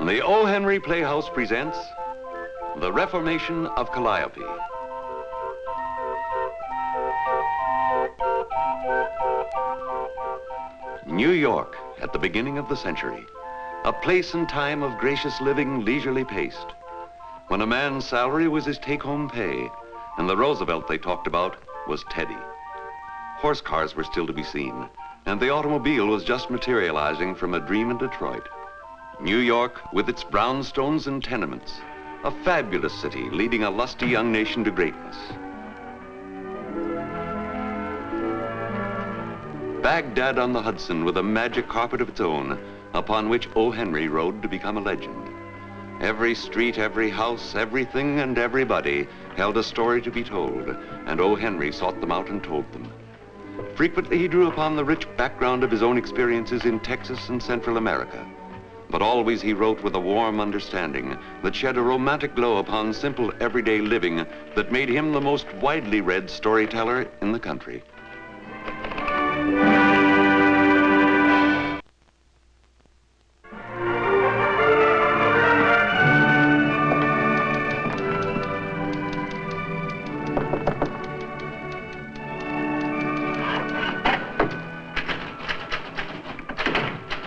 The O. Henry Playhouse presents The Reformation of Calliope. New York at the beginning of the century, a place and time of gracious living, leisurely paced, when a man's salary was his take-home pay, and the Roosevelt they talked about was Teddy. Horse cars were still to be seen, and the automobile was just materializing from a dream in Detroit. New York, with its brownstones and tenements, a fabulous city leading a lusty young nation to greatness. Baghdad on the Hudson with a magic carpet of its own, upon which O. Henry rode to become a legend. Every street, every house, everything and everybody held a story to be told, and O. Henry sought them out and told them. Frequently he drew upon the rich background of his own experiences in Texas and Central America. But always he wrote with a warm understanding that shed a romantic glow upon simple everyday living that made him the most widely read storyteller in the country.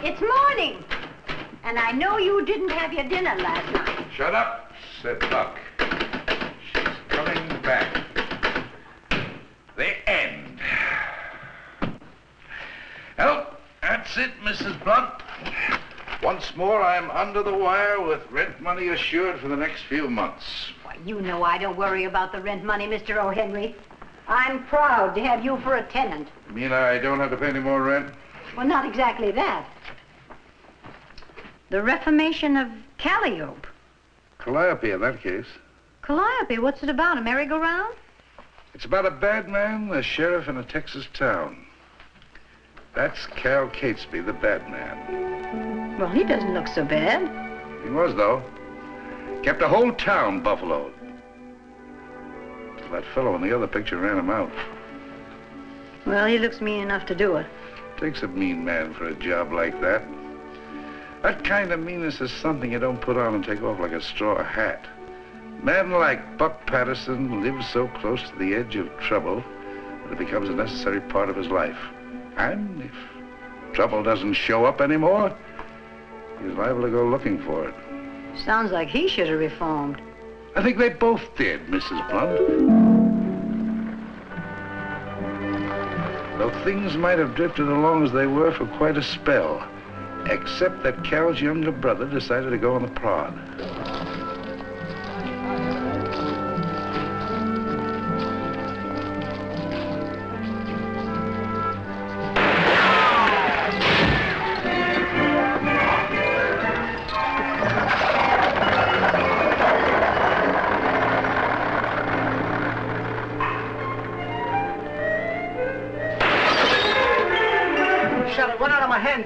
It's morning. And I know you didn't have your dinner last night. Shut up, said Buck. She's coming back. The end. Well, that's it, Mrs. Blunt. Once more, I'm under the wire with rent money assured for the next few months. Why, you know I don't worry about the rent money, Mr. O. Henry. I'm proud to have you for a tenant. You mean I don't have to pay any more rent? Well, not exactly that. The Reformation of Calliope. Calliope, in that case. Calliope, what's it about, a merry-go-round? It's about a bad man, a sheriff in a Texas town. That's Cal Catesby, the bad man. Well, he doesn't look so bad. He was, though. Kept a whole town buffaloed. That fellow in the other picture ran him out. Well, he looks mean enough to do it. Takes a mean man for a job like that. That kind of meanness is something you don't put on and take off like a straw hat. Men like Buck Patterson live so close to the edge of trouble that it becomes a necessary part of his life. And if trouble doesn't show up anymore, he's liable to go looking for it. Sounds like he should have reformed. I think they both did, Mrs. Blunt. Though things might have drifted along as they were for quite a spell, except that Cal's younger brother decided to go on the prod.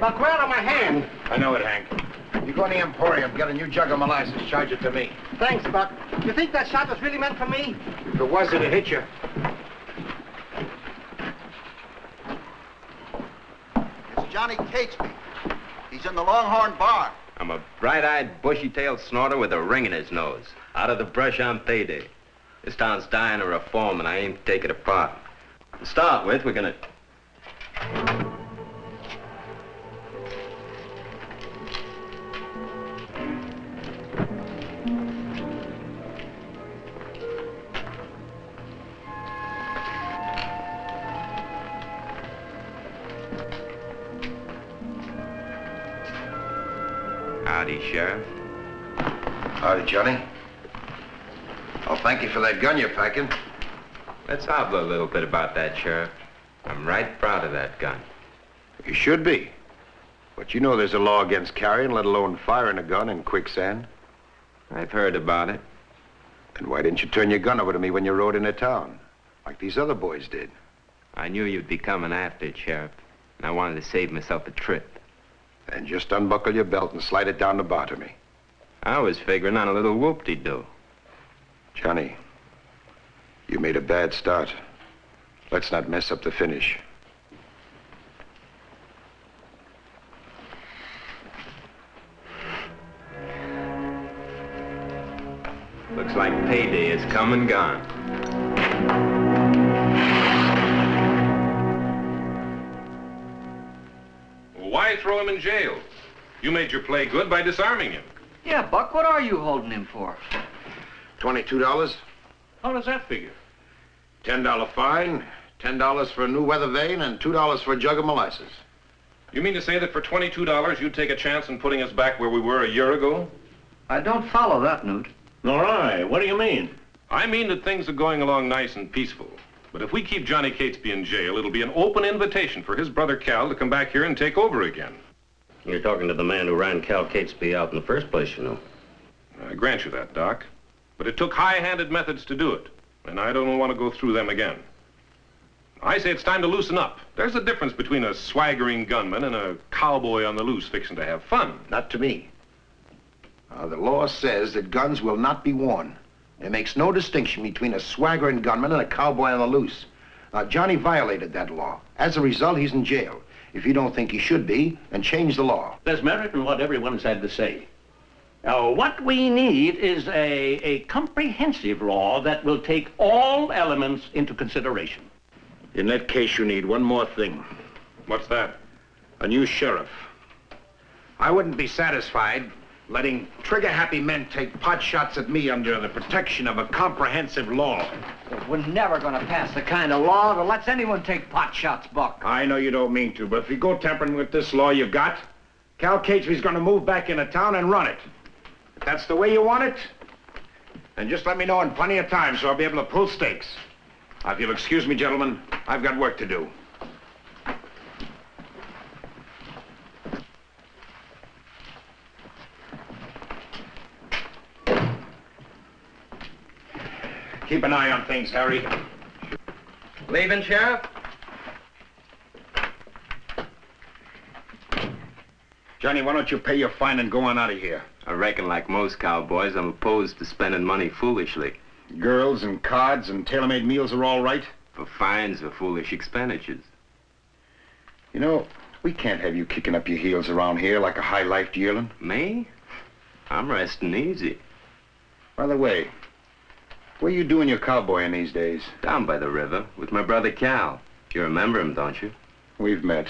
Buck, right out of my hand. I know it, Hank. You go in the Emporium, get a new jug of molasses, charge it to me. Thanks, Buck. You think that shot was really meant for me? If it was, it'd hit you. It's Johnny Catesby. He's in the Longhorn Bar. I'm a bright-eyed, bushy-tailed snorter with a ring in his nose. Out of the brush on payday. This town's dying of reform, and I ain't take it apart. To start with, we're gonna... Howdy, Sheriff. Howdy, Johnny. Oh, thank you for that gun you're packing. Let's hobble a little bit about that, Sheriff. I'm right proud of that gun. You should be. But you know there's a law against carrying, let alone firing a gun in Quicksand. I've heard about it. Then why didn't you turn your gun over to me when you rode into town, like these other boys did? I knew you'd be coming after it, Sheriff, and I wanted to save myself a trip. Then just unbuckle your belt and slide it down the bar to me. I was figuring on a little whoop-de-doo. Johnny, you made a bad start. Let's not mess up the finish. payday is come and gone. Why throw him in jail? You made your play good by disarming him. Yeah, Buck, what are you holding him for? $22. How does that figure? $10 fine, $10 for a new weather vane, and $2 for a jug of molasses. You mean to say that for $22 you'd take a chance in putting us back where we were a year ago? I don't follow that, Newt. All right, what do you mean? I mean that things are going along nice and peaceful. But if we keep Johnny Catesby in jail, it'll be an open invitation for his brother Cal to come back here and take over again. You're talking to the man who ran Cal Catesby out in the first place, you know. I grant you that, Doc. But it took high-handed methods to do it, and I don't want to go through them again. I say it's time to loosen up. There's a difference between a swaggering gunman and a cowboy on the loose fixing to have fun. Not to me. The law says that guns will not be worn. It makes no distinction between a swaggering gunman and a cowboy on the loose. Johnny violated that law. As a result, he's in jail. If you don't think he should be, then change the law. There's merit in what everyone's had to say. Now, what we need is a comprehensive law that will take all elements into consideration. In that case, you need one more thing. What's that? A new sheriff. I wouldn't be satisfied letting trigger-happy men take pot shots at me under the protection of a comprehensive law. We're never going to pass the kind of law that lets anyone take pot shots, Buck. I know you don't mean to, but if you go tampering with this law you got, Cal Catesby's going to move back into town and run it. If that's the way you want it, then just let me know in plenty of time so I'll be able to pull stakes. Now, if you'll excuse me, gentlemen, I've got work to do. Keep an eye on things, Harry. Leaving, Sheriff? Johnny, why don't you pay your fine and go on out of here? I reckon like most cowboys, I'm opposed to spending money foolishly. Girls and cards and tailor-made meals are all right? For fines or foolish expenditures. You know, we can't have you kicking up your heels around here like a high-lifed yearling. Me? I'm resting easy. By the way, what are you doing your cowboying these days? Down by the river with my brother Cal. You remember him, don't you? We've met.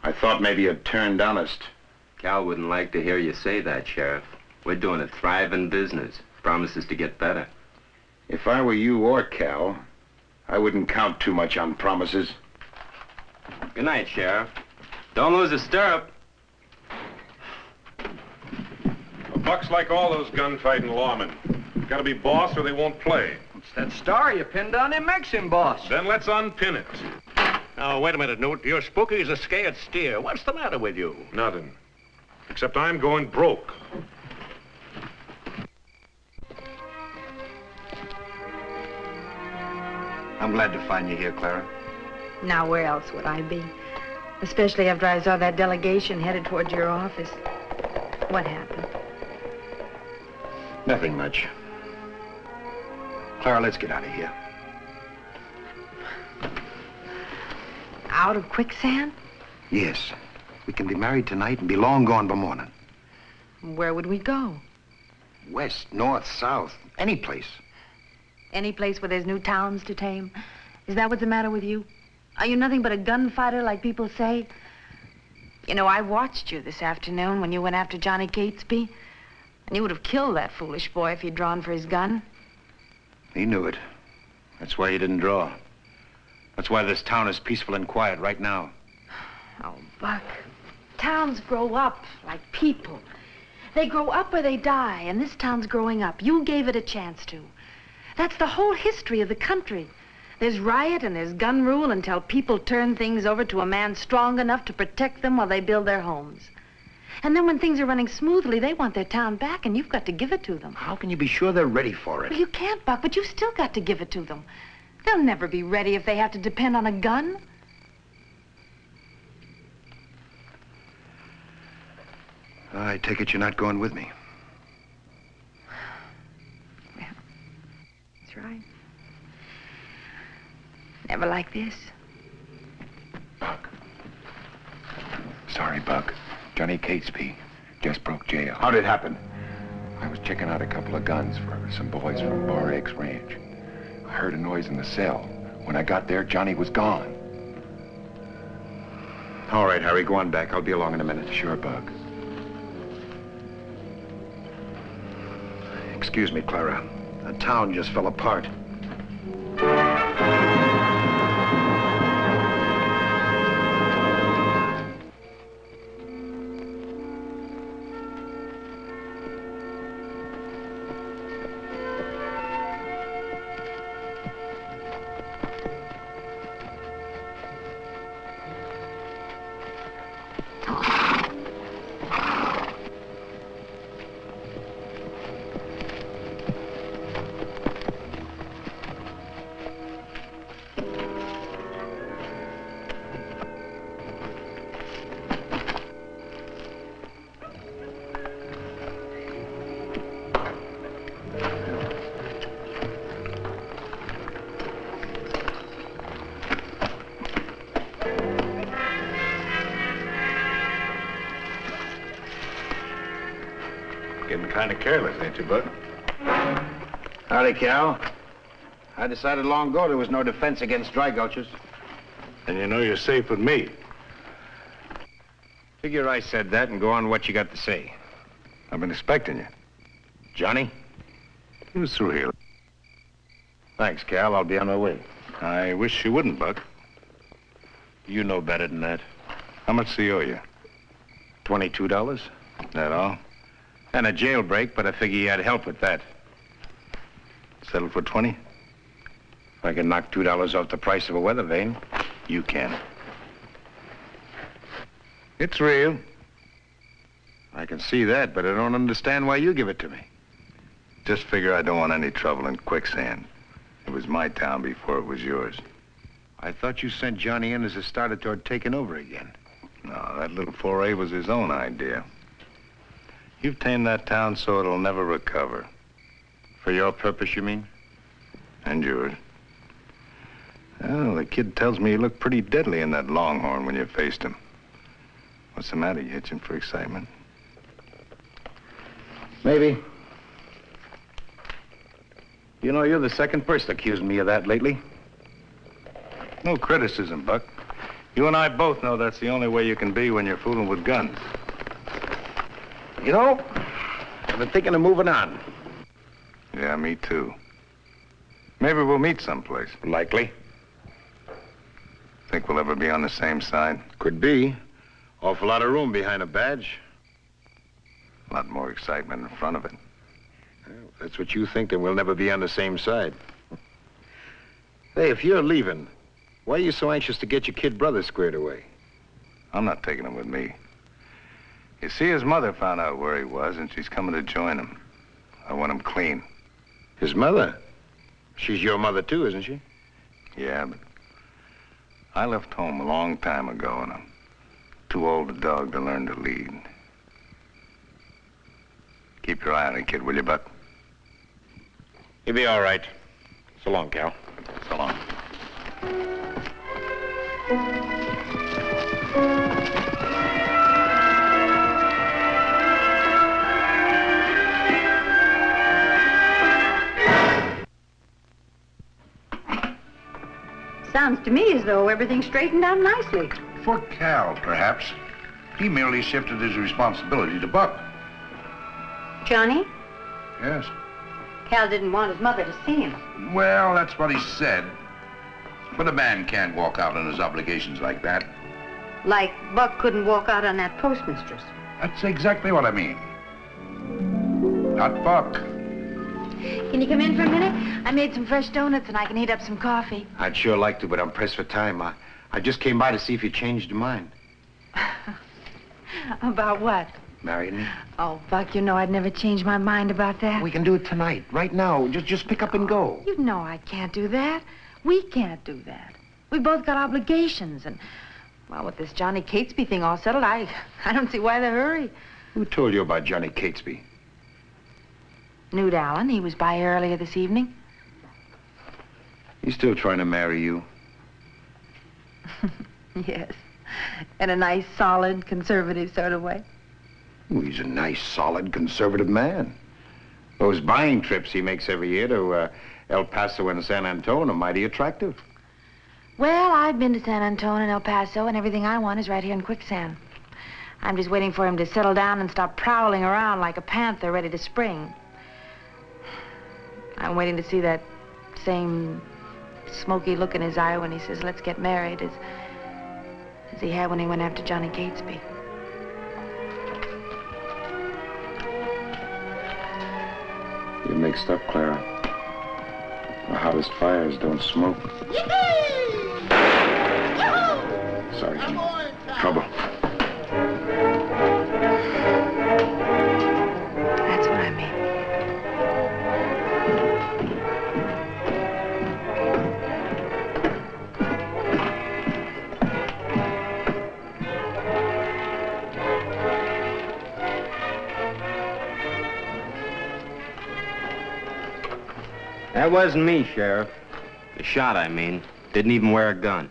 I thought maybe you'd turned honest. Cal wouldn't like to hear you say that, Sheriff. We're doing a thriving business. Promises to get better. If I were you or Cal, I wouldn't count too much on promises. Good night, Sheriff. Don't lose a stirrup. A buck's like all those gunfighting lawmen. Gotta be boss or they won't play. It's that star you pinned on him makes him boss. Then let's unpin it. Now, wait a minute, Newt. You're spooky as a scared steer. What's the matter with you? Nothing. Except I'm going broke. I'm glad to find you here, Clara. Now, where else would I be? Especially after I saw that delegation headed towards your office. What happened? Nothing much. Clara, let's get out of here. Out of Quicksand? Yes. We can be married tonight and be long gone by morning. Where would we go? West, north, south, any place. Any place where there's new towns to tame? Is that what's the matter with you? Are you nothing but a gunfighter like people say? You know, I watched you this afternoon when you went after Johnny Catesby. And you would have killed that foolish boy if he'd drawn for his gun. He knew it. That's why he didn't draw. That's why this town is peaceful and quiet right now. Oh, Buck, towns grow up like people. They grow up or they die, and this town's growing up. You gave it a chance to. That's the whole history of the country. There's riot and there's gun rule until people turn things over to a man strong enough to protect them while they build their homes. And then when things are running smoothly, they want their town back, and you've got to give it to them. How can you be sure they're ready for it? Well, you can't, Buck, but you've still got to give it to them. They'll never be ready if they have to depend on a gun. I take it you're not going with me. Well, that's right. Never like this. Buck. Sorry, Buck. Johnny Catesby just broke jail. How'd it happen? I was checking out a couple of guns for some boys from Bar X Ranch. I heard a noise in the cell. When I got there, Johnny was gone. All right, Harry, go on back. I'll be along in a minute. Sure, Bug. Excuse me, Clara. The town just fell apart. Getting kind of careless, ain't you, Bud? Howdy, Cal. I decided long ago there was no defense against dry gulches. And you know you're safe with me. Figure I said that and go on what you got to say. I've been expecting you. Johnny? He was through here. Thanks, Cal. I'll be on my way. I wish you wouldn't, Buck. You know better than that. How much do he owe you? $22. That all? And a jailbreak, but I figure you had help with that. Settle for 20? If I can knock $2 off the price of a weather vane, you can. It's real. I can see that, but I don't understand why you give it to me. Just figure I don't want any trouble in Quicksand. It was my town before it was yours. I thought you sent Johnny in as a starter toward taking over again. No, that little foray was his own idea. You've tamed that town so it'll never recover. For your purpose, you mean? And yours. Well, the kid tells me you looked pretty deadly in that longhorn when you faced him. What's the matter? You itching for excitement? Maybe. You know, you're the second person accusing me of that lately. No criticism, Buck. You and I both know that's the only way you can be when you're fooling with guns. You know, I've been thinking of moving on. Yeah, me too. Maybe we'll meet someplace. Likely. Think we'll ever be on the same side? Could be. Awful lot of room behind a badge. A lot more excitement in front of it. Well, if that's what you think, then we'll never be on the same side. Hey, if you're leaving, why are you so anxious to get your kid brother squared away? I'm not taking him with me. You see, his mother found out where he was, and she's coming to join him. I want him clean. His mother? She's your mother, too, isn't she? Yeah, but I left home a long time ago, and I'm too old a dog to learn to lead. Keep your eye on it, kid, will you, Buck? You'll be all right. So long, Cal. So long. Sounds to me as though everything's straightened out nicely. For Cal, perhaps. He merely shifted his responsibility to Buck. Johnny? Yes. Cal didn't want his mother to see him. Well, that's what he said. But a man can't walk out on his obligations like that. Like Buck couldn't walk out on that postmistress. That's exactly what I mean. Not Buck. Can you come in for a minute? I made some fresh donuts and I can heat up some coffee. I'd sure like to, but I'm pressed for time. I just came by to see if you changed your mind. About what? Marrying me? Oh, Buck, you know I'd never change my mind about that. We can do it tonight, right now. Just pick up and go. You know I can't do that. We can't do that. We both got obligations and, well, with this Johnny Catesby thing all settled, I don't see why the hurry. Who told you about Johnny Catesby? Newt Allen. He was by earlier this evening. He's still trying to marry you. Yes. In a nice, solid, conservative sort of way. Oh, he's a nice, solid, conservative man. Those buying trips he makes every year to El Paso and San Antonio are mighty attractive. Well, I've been to San Antonio and El Paso, and everything I want is right here in Quicksand. I'm just waiting for him to settle down and stop prowling around like a panther ready to spring. I'm waiting to see that same smoky look in his eye when he says, let's get married, as he had when he went after Johnny Catesby. You're mixed up, Clara. The hottest fires don't smoke. Sorry, honey. Trouble. That's what I mean. That wasn't me, Sheriff. The shot, I mean. Didn't even wear a gun.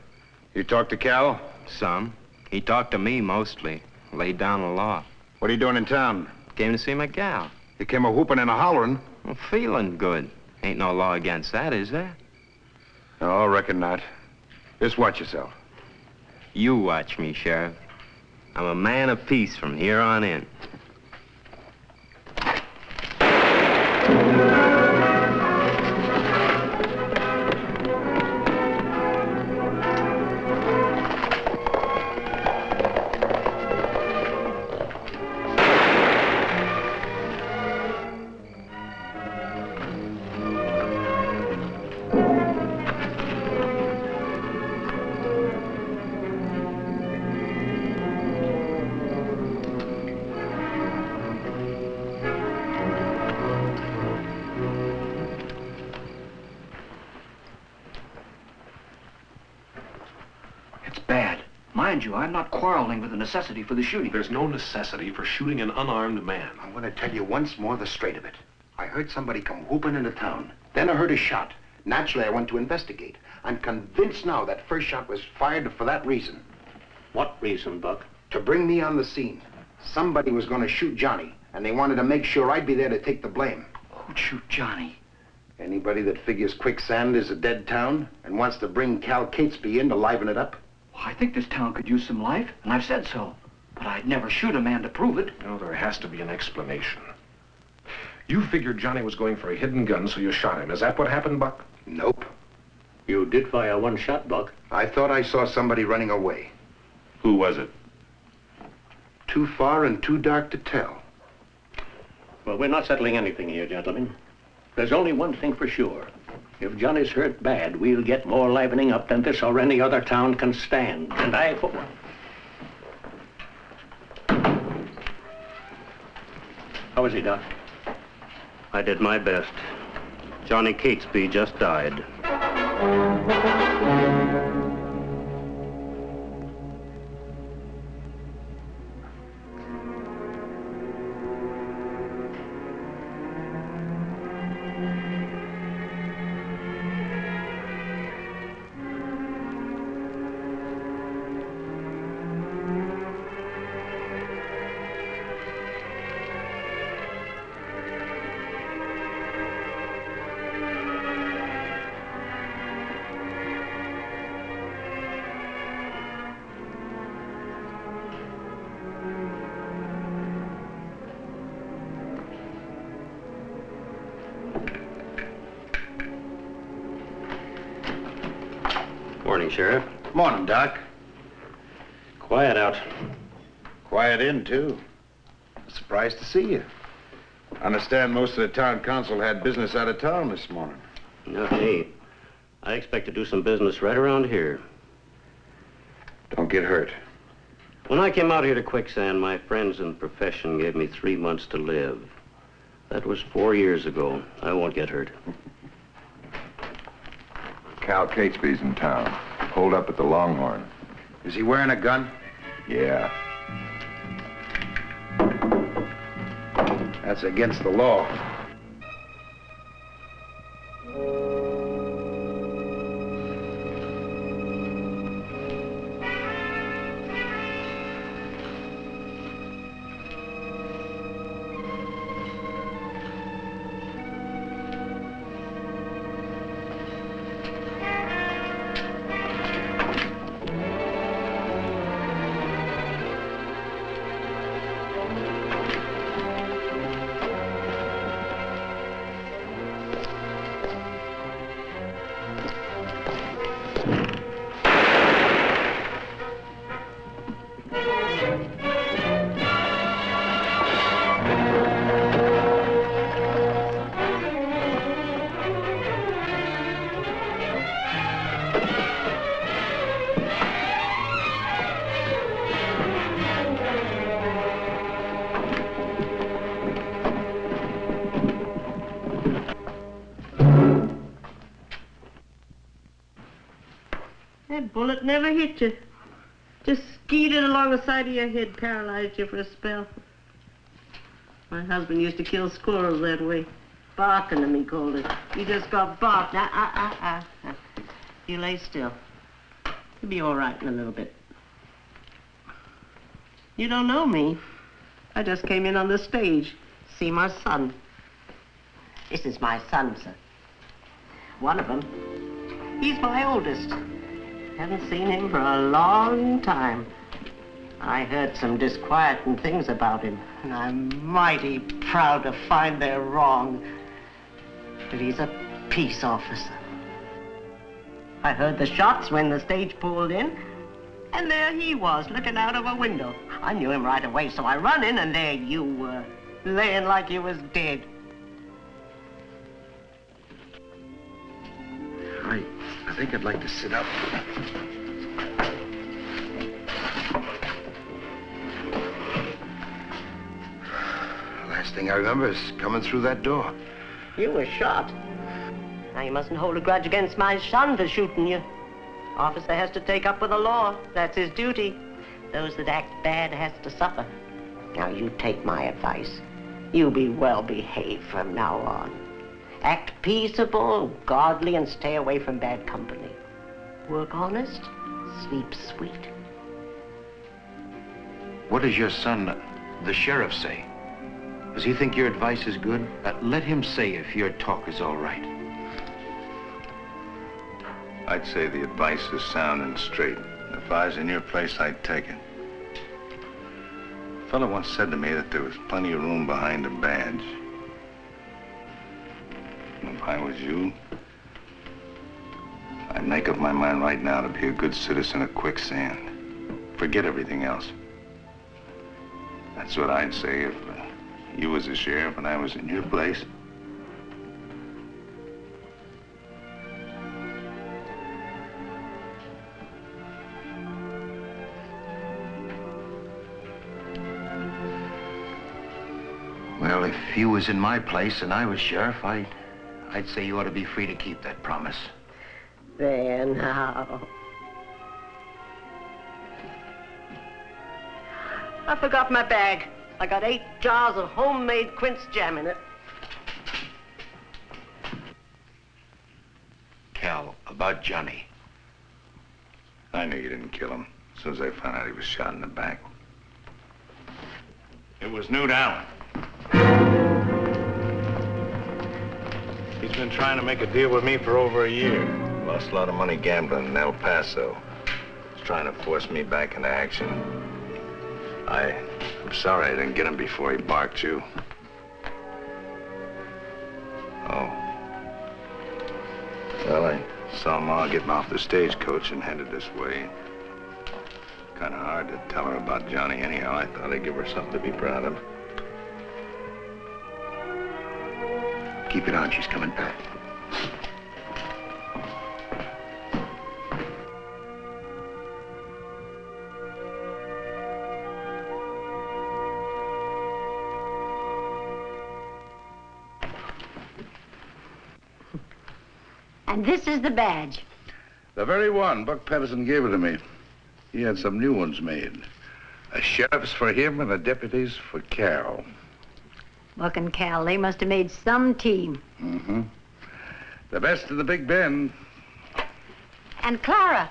You talked to Cal? Some. He talked to me, mostly. Laid down the law. What are you doing in town? Came to see my gal. You came a whooping and a hollering. Well, feeling good. Ain't no law against that, is there? No, I reckon not. Just watch yourself. You watch me, Sheriff. I'm a man of peace from here on in. I'm not quarreling with the necessity for the shooting. There's no necessity for shooting an unarmed man. I'm going to tell you once more the straight of it. I heard somebody come whooping into town. Then I heard a shot. Naturally, I went to investigate. I'm convinced now that first shot was fired for that reason. What reason, Buck? To bring me on the scene. Somebody was going to shoot Johnny, and they wanted to make sure I'd be there to take the blame. Who'd shoot Johnny? Anybody that figures Quicksand is a dead town and wants to bring Cal Catesby in to liven it up. I think this town could use some life, and I've said so. But I'd never shoot a man to prove it. No, there has to be an explanation. You figured Johnny was going for a hidden gun, so you shot him. Is that what happened, Buck? Nope. You did fire one shot, Buck. I thought I saw somebody running away. Who was it? Too far and too dark to tell. Well, we're not settling anything here, gentlemen. There's only one thing for sure. If Johnny's hurt bad, we'll get more livening up than this or any other town can stand. And I, for one... How is he, Doc? I did my best. Johnny Catesby just died. Morning, Sheriff. Morning, Doc. Quiet out. Quiet in, too. Surprised to see you. I understand most of the town council had business out of town this morning. Not me. I expect to do some business right around here. Don't get hurt. When I came out here to Quicksand, my friends in the profession gave me 3 months to live. That was 4 years ago. I won't get hurt. Cal Catesby's in town. Hold up at the Longhorn. Is he wearing a gun? Yeah. That's against the law. That bullet never hit you. Just skeeted along the side of your head, paralyzed you for a spell. My husband used to kill squirrels that way. Barking them, he called it. He just got barked. You lay still. You'll be all right in a little bit. You don't know me. I just came in on the stage. See my son. This is my son, sir. One of them. He's my oldest. Haven't seen him for a long time. I heard some disquieting things about him, and I'm mighty proud to find they're wrong. But he's a peace officer. I heard the shots when the stage pulled in, and there he was, looking out of a window. I knew him right away, so I run in, and there you were, laying like you was dead. I think I'd like to sit up. Last thing I remember is coming through that door. You were shot. Now, you mustn't hold a grudge against my son for shooting you. Officer has to take up with the law. That's his duty. Those that act bad has to suffer. Now, you take my advice. You be well behaved from now on. Act peaceable, godly, and stay away from bad company. Work honest, sleep sweet. What does your son, the sheriff, say? Does he think your advice is good? Let him say if your talk is all right. I'd say the advice is sound and straight. If I was in your place, I'd take it. A fellow once said to me that there was plenty of room behind a badge. If I was you, I'd make up my mind right now to be a good citizen of Quicksand. Forget everything else. That's what I'd say if you was a sheriff and I was in your place. Well, if you was in my place and I was sheriff, I'd say you ought to be free to keep that promise. There now. I forgot my bag. I got 8 jars of homemade quince jam in it. Cal, about Johnny. I knew you didn't kill him as soon as I found out he was shot in the back. It was Newt Allen. He's been trying to make a deal with me for over a year. Lost a lot of money gambling in El Paso. He's trying to force me back into action. I'm sorry I didn't get him before he barked you. Oh. Well, I saw Ma getting off the stagecoach and headed this way. Kind of hard to tell her about Johnny anyhow. I thought I'd give her something to be proud of. Keep it on, she's coming back. And this is the badge. The very one. Buck Patterson gave it to me. He had some new ones made. A sheriff's for him and a deputy's for Cal. Buck and Cal, they must have made some team. Mm-hmm. The best of the Big Bend. And Clara,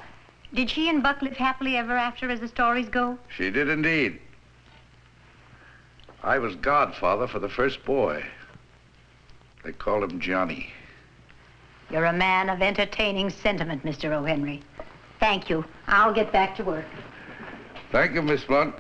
did she and Buck live happily ever after, as the stories go? She did indeed. I was godfather for the first boy. They called him Johnny. You're a man of entertaining sentiment, Mr. O. Henry. Thank you. I'll get back to work. Thank you, Miss Blunt.